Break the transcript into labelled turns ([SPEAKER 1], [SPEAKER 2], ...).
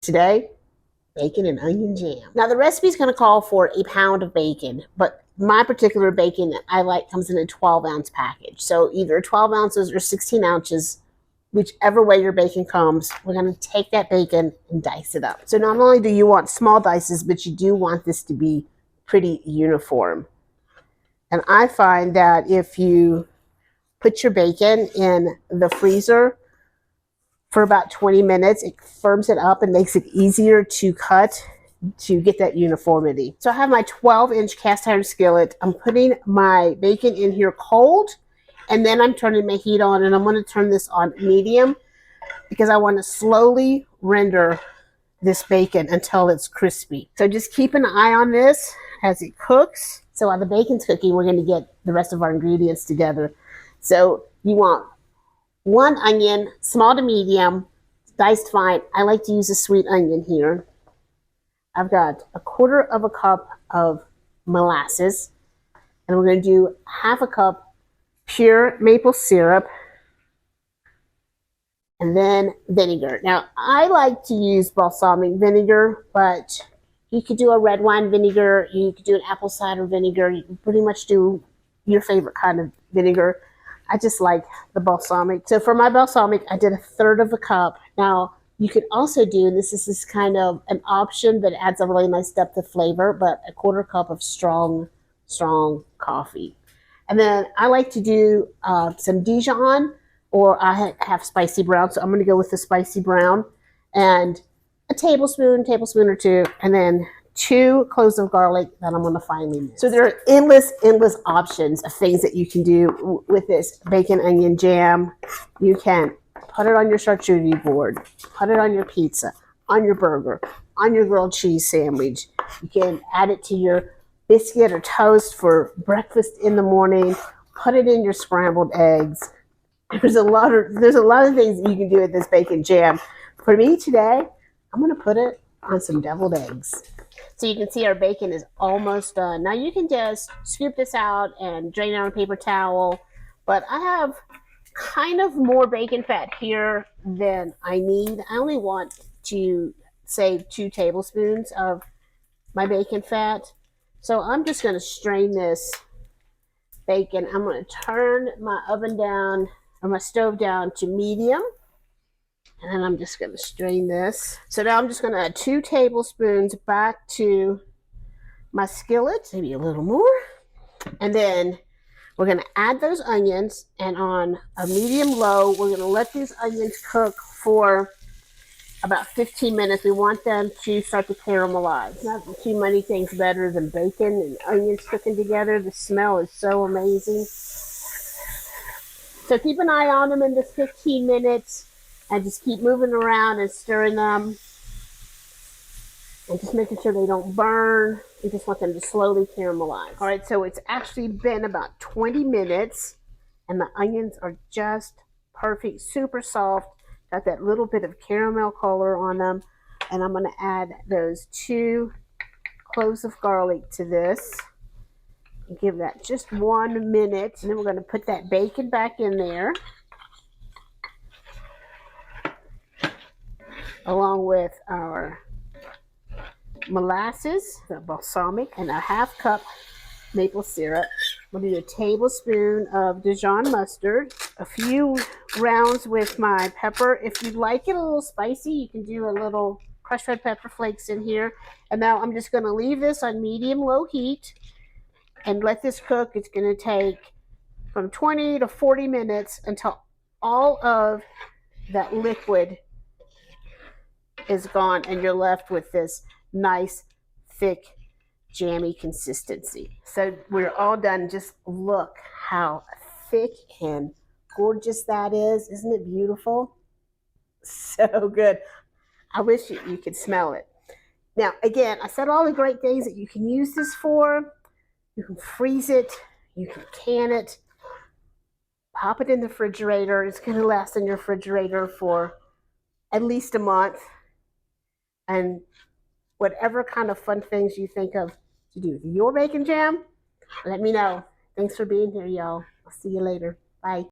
[SPEAKER 1] Today, bacon and onion jam. Now the recipe is going to call for a pound of bacon, but my particular bacon that I like comes in a 12-ounce package. So either 12 ounces or 16 ounces, whichever way your bacon comes, we're going to take that bacon and dice it up. So not only do you want small dices, but you do want this to be pretty uniform. And I find that if you put your bacon in the freezer for about 20 minutes, it firms it up and makes it easier to cut to get that uniformity. So I have my 12-inch cast iron skillet. I'm putting my bacon in here cold, and then I'm turning my heat on, and I'm going to turn this on medium because I want to slowly render this bacon until it's crispy. So just keep an eye on this as it cooks. So while the bacon's cooking, we're going to get the rest of our ingredients together. So you want 1 onion, small to medium, diced fine. I like to use a sweet onion here. I've got 1/4 cup of molasses, and we're going to do 1/2 cup pure maple syrup, and then vinegar. Now, I like to use balsamic vinegar, but you could do a red wine vinegar, you could do an apple cider vinegar, you can pretty much do your favorite kind of vinegar. I just like the balsamic. So for my balsamic, I did 1/3 cup. Now, you could also do, and this is kind of an option that adds a really nice depth of flavor, but 1/4 cup of strong coffee. And then I like to do some Dijon, or I have spicy brown, so I'm going to go with the spicy brown, and a tablespoon or two, and then 2 cloves of garlic that I'm going to finely mix. So there are endless options of things that you can do with this bacon onion jam. You can put it on your charcuterie board, put it on your pizza, on your burger, on your grilled cheese sandwich. You can add it to your biscuit or toast for breakfast in the morning. Put it in your scrambled eggs. There's a lot of things that you can do with this bacon jam. For me today, I'm going to put it on some deviled eggs. So you can see our bacon is almost done. Now you can just scoop this out and drain it on a paper towel, but I have kind of more bacon fat here than I need. I only want to save 2 tablespoons of my bacon fat. So I'm just going to strain this bacon. I'm going to turn my oven down, or my stove down, to medium. And then I'm just going to strain this. So now I'm just going to add 2 tablespoons back to my skillet, maybe a little more. And then we're going to add those onions, and on a medium low, we're going to let these onions cook for about 15 minutes. We want them to start to caramelize. Not too many things better than bacon and onions cooking together. The smell is so amazing. So keep an eye on them in this 15 minutes. And just keep moving around and stirring them. And just making sure they don't burn. You just want them to slowly caramelize. All right, so it's actually been about 20 minutes. And the onions are just perfect, super soft. Got that little bit of caramel color on them. And I'm going to add those 2 cloves of garlic to this. And give that just 1 minute. And then we're going to put that bacon back in there, along with our molasses, the balsamic, and a 1/2 cup maple syrup. We'll do a tablespoon of Dijon mustard, a few rounds with my pepper. If you like it a little spicy, you can do a little crushed red pepper flakes in here. And now I'm just going to leave this on medium-low heat and let this cook. It's going to take from 20 to 40 minutes until all of that liquid is gone and you're left with this nice, thick, jammy consistency. So we're all done. Just look how thick and gorgeous that is. Isn't it beautiful? So good. I wish you could smell it. Now, again, I said all the great things that you can use this for. You can freeze it. You can can it. Pop it in the refrigerator. It's going to last in your refrigerator for at least a month. And whatever kind of fun things you think of to do with your bacon jam, let me know. Thanks for being here, y'all. I'll see you later. Bye.